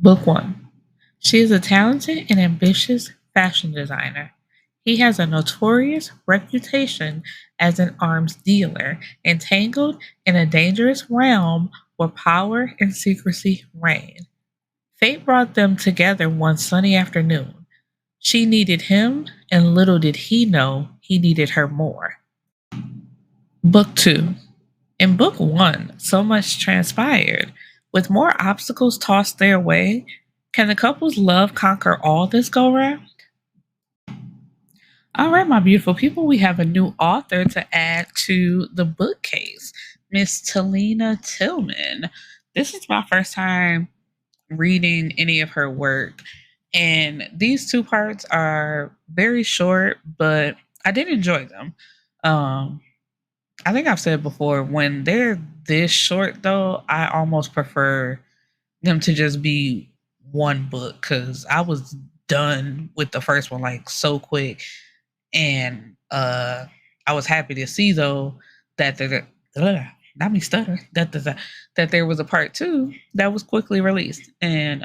Book 1. She is a talented and ambitious fashion designer. He has a notorious reputation as an arms dealer, entangled in a dangerous realm where power and secrecy reign. Fate brought them together one sunny afternoon. She needed him, and little did he know he needed her more. Book 2. In Book 1, so much transpired. With more obstacles tossed their way, can the couple's love conquer all this go round? All right, my beautiful people, we have a new author to add to the bookcase, Miss Talena Tillman. This is my first time reading any of her work, and these two parts are very short, but I did enjoy them. Um, I think I've said before, when they're this short, though, I almost prefer them to just be one book because I was done with the first one like so quick, and I was happy to see though that not me stutter that there was a part two that was quickly released, and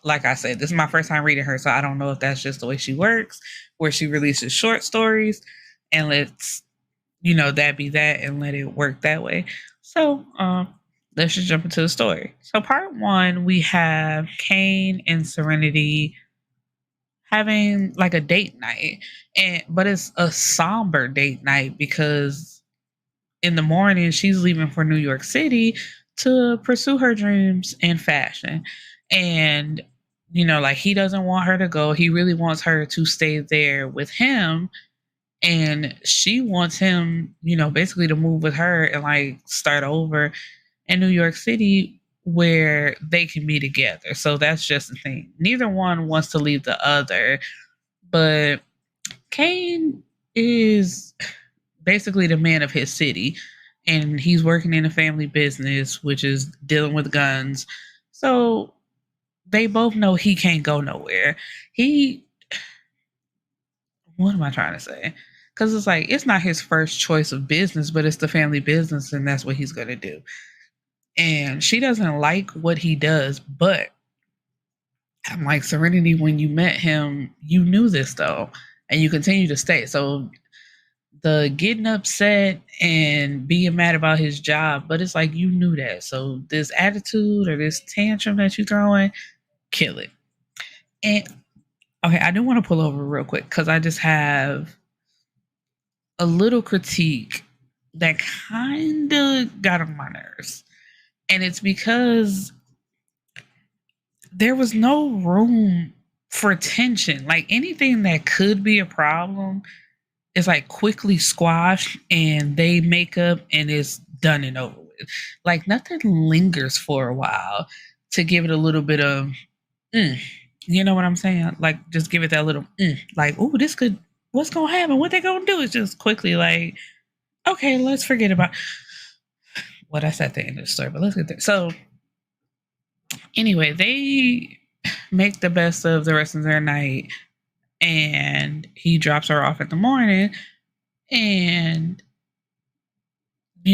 like I said, this is my first time reading her, so I don't know if that's just the way she works, where she releases short stories and lets that be that and let it work that way. So let's just jump into the story. So part one, we have Kane and Serenity having like a date night, but it's a somber date night because in the morning she's leaving for New York City to pursue her dreams in fashion. And like he doesn't want her to go. He really wants her to stay there with him, and she wants him, basically to move with her and like start over in New York City where they can be together. So that's just the thing. Neither one wants to leave the other, but Kane is basically the man of his city, and he's working in a family business, which is dealing with guns. So they both know he can't go nowhere. What am I trying to say? Because it's like, it's not his first choice of business, but it's the family business, and that's what he's going to do. And she doesn't like what he does, but I'm like, Serenity, when you met him, you knew this though, and you continue to stay. So the getting upset and being mad about his job, but it's like you knew that. So this attitude or this tantrum that you throwing, kill it. And okay, I do want to pull over real quick because I just have a little critique that kind of got on my nerves. And it's because there was no room for tension. Like anything that could be a problem is like quickly squashed and they make up and it's done and over with. Like nothing lingers for a while to give it a little bit of, you know what I'm saying? Like just give it that little, like, oh, this could, what's going to happen? What they going to do is just quickly like, okay, let's forget about what I said at the end of the story, but let's get there. So anyway, they make the best of the rest of their night, and he drops her off in the morning. And,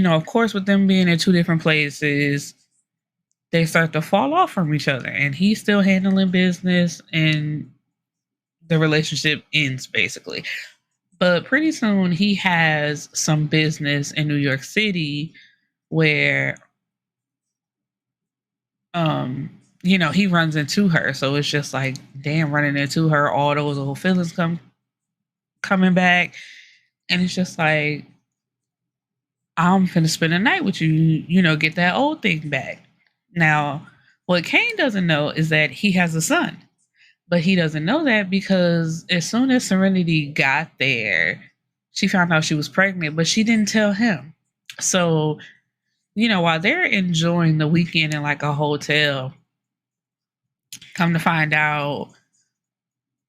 of course, with them being in two different places, they start to fall off from each other. And he's still handling business, and the relationship ends basically. But pretty soon, he has some business in New York City where he runs into her. So it's just like, damn, running into her, all those old feelings coming back. And it's just like, I'm finna spend a night with you, get that old thing back. Now, what Kane doesn't know is that he has a son. But he doesn't know that because as soon as Serenity got there, she found out she was pregnant, but she didn't tell him. So, while they're enjoying the weekend in like a hotel, come to find out,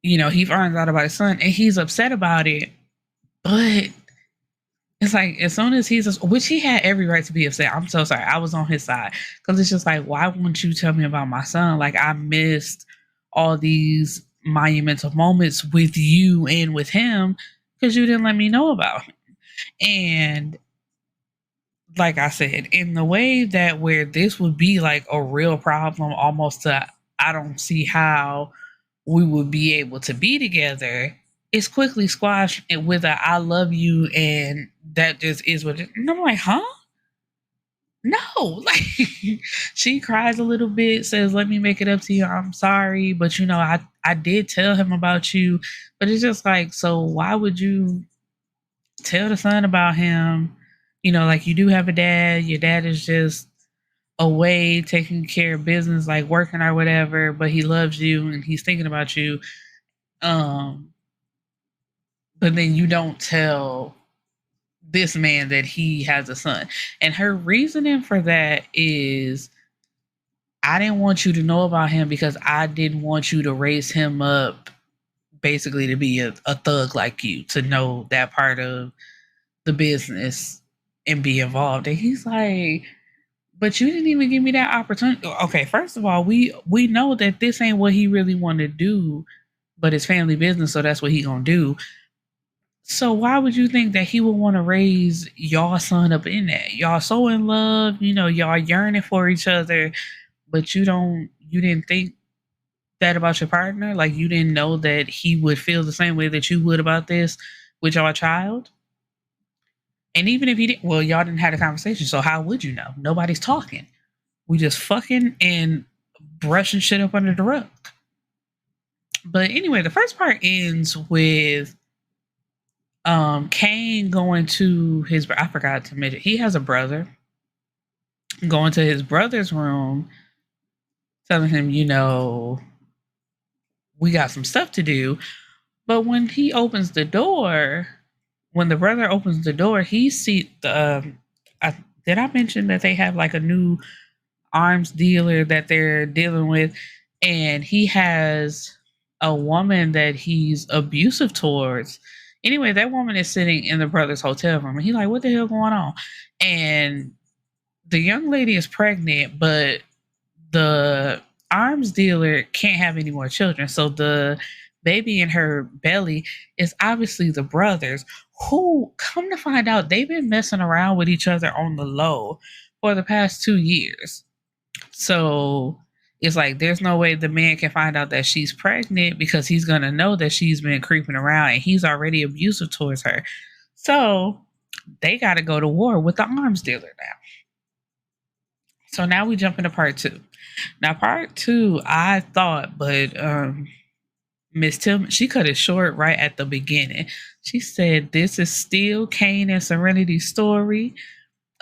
he finds out about his son and he's upset about it. But it's like, as soon as which he had every right to be upset. I'm so sorry. I was on his side because it's just like, why won't you tell me about my son? Like, I missed all these monumental moments with you and with him because you didn't let me know about him. And like I said, in the way that where this would be like a real problem, almost to I don't see how we would be able to be together. It's quickly squashed with a "I love you" and that just is what. And I'm like, huh? No, like she cries a little bit, says, "Let me make it up to you. I'm sorry, but I did tell him about you." But it's just like, so why would you tell the son about him? Like you do have a dad. Your dad is just away taking care of business, like working or whatever, but he loves you and he's thinking about you. Um, but then you don't tell this man that he has a son. And her reasoning for that is, I didn't want you to know about him because I didn't want you to raise him up basically to be a thug like you, to know that part of the business and be involved. And he's like, but you didn't even give me that opportunity. Okay, first of all, we know that this ain't what he really wanted to do, but it's family business, so that's what he gonna do. So why would you think that he would want to raise y'all son up in that? Y'all so in love, y'all yearning for each other, but you didn't think that about your partner? Like you didn't know that he would feel the same way that you would about this with your child? And even if he didn't, well, y'all didn't have a conversation, so how would you know? Nobody's talking. We just fucking and brushing shit up under the rug. But anyway, the first part ends with Kane going to his, I forgot to mention, he has a brother, going to his brother's room, telling him, we got some stuff to do. But when he opens the door, when the brother opens the door, he sees did I mention that they have like a new arms dealer that they're dealing with, and he has a woman that he's abusive towards. Anyway, that woman is sitting in the brother's hotel room, and he's like, "What the hell going on?" And the young lady is pregnant, but the arms dealer can't have any more children. So the baby in her belly is obviously the brothers, who, come to find out, they've been messing around with each other on the low for the past 2 years. So it's like there's no way the man can find out that she's pregnant, because he's going to know that she's been creeping around and he's already abusive towards her. So they got to go to war with the arms dealer now. So now we jump into part two. Now, part two, I thought, but Miss Tillman, she cut it short right at the beginning. She said, "This is still Kane and Serenity's story.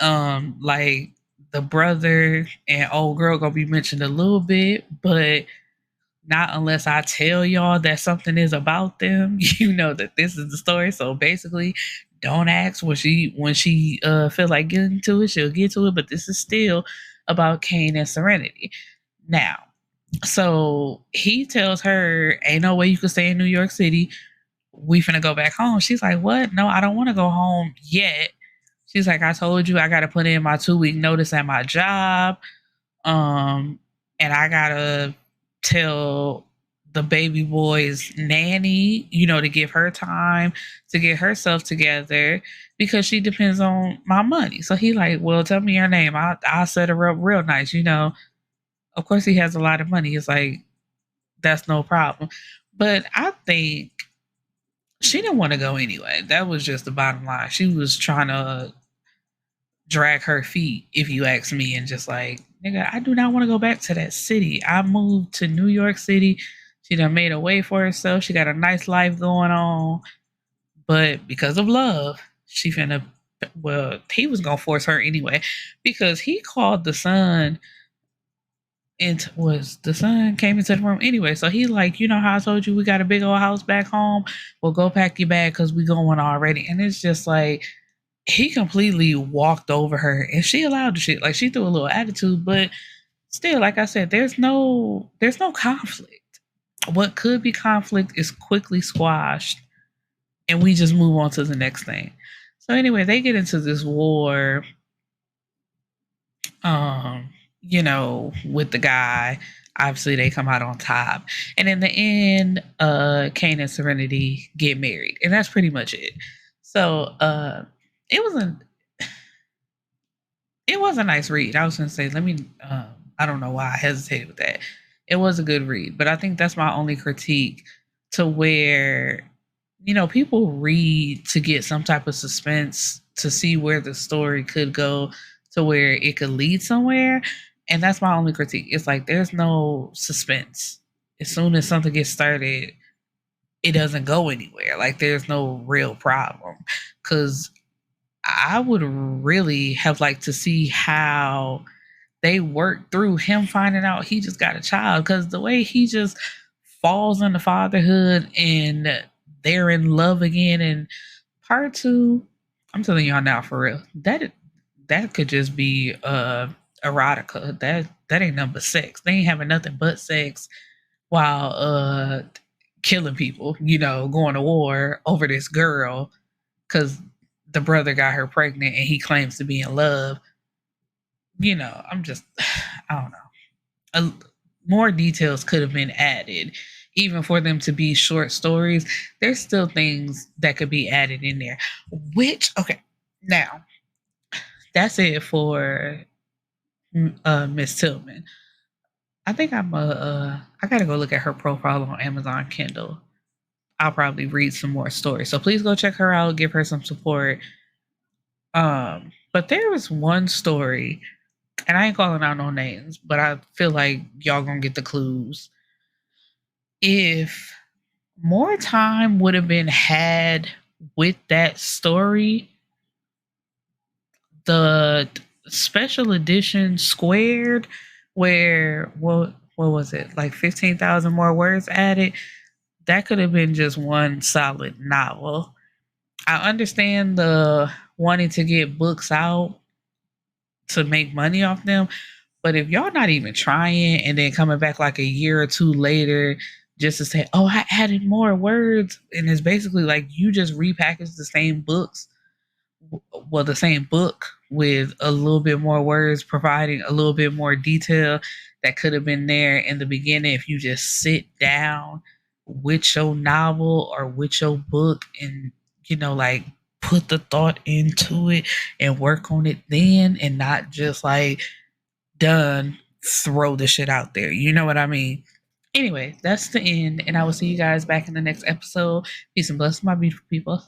Like the brother and old girl gonna be mentioned a little bit, but not unless I tell y'all that something is about them. You know that this is the story. So basically, don't ask when she feel like getting to it, she'll get to it. But this is still about Kane and Serenity. Now, so he tells her, "Ain't no way you can stay in New York City. We finna go back home." She's like, "What? No, I don't want to go home yet." She's like, "I told you I got to put in my 2 week notice at my job. Um, and I gotta tell the baby boy's nanny, to give her time to get herself together, because she depends on my money." So he like, "Well, tell me your name. I'll set her up real nice." Of course he has a lot of money. It's like, that's no problem. But I think she didn't want to go anyway. That was just the bottom line. She was trying to drag her feet, if you ask me, and just like, "Nigga, I do not want to go back to that city. I moved to New York City." She done made a way for herself. She got a nice life going on. But because of love, she finna, well, he was gonna force her anyway, because he called the son, and was the son came into the room anyway. So he like, "You know how I told you we got a big old house back home? Well, go pack your bag because we going already." And it's just like, he completely walked over her, and she allowed the shit. Like, she threw a little attitude, but still, like I said, there's no conflict. What could be conflict is quickly squashed, and we just move on to the next thing. So anyway, they get into this war, with the guy. Obviously they come out on top. And in the end, Kane and Serenity get married. And that's pretty much it. So it was a it was a nice read. I was going to say, let me, I don't know why I hesitated with that. It was a good read, but I think that's my only critique to where, people read to get some type of suspense to see where the story could go to where it could lead somewhere. And that's my only critique. It's like there's no suspense. As soon as something gets started, it doesn't go anywhere. Like there's no real problem. Because I would really have liked to see how they work through him finding out he just got a child. Because the way he just falls into fatherhood and they're in love again. And part two, I'm telling y'all now for real, that could just be erotica. That ain't number sex. They ain't having nothing but sex while killing people, going to war over this girl because the brother got her pregnant and he claims to be in love. I'm just, I don't know. More details could have been added. Even for them to be short stories, there's still things that could be added in there. Okay, now that's it for Miss Tillman. I think I gotta go look at her profile on Amazon Kindle. I'll probably read some more stories. So please go check her out, give her some support. But there was one story, and I ain't calling out no names, but I feel like y'all gonna get the clues. If more time would have been had with that story, the special edition squared, where what was it, like 15,000 more words added, that could have been just one solid novel. I understand the wanting to get books out to make money off them, but if y'all not even trying and then coming back like a year or two later just to say, "Oh, I added more words," and it's basically like you just repackaged the same books, well, the same book with a little bit more words, providing a little bit more detail that could have been there in the beginning if you just sit down with your novel or with your book and, like put the thought into it and work on it then and not just like done, throw the shit out there. You know what I mean? Anyway, that's the end, and I will see you guys back in the next episode. Peace and blessings, my beautiful people.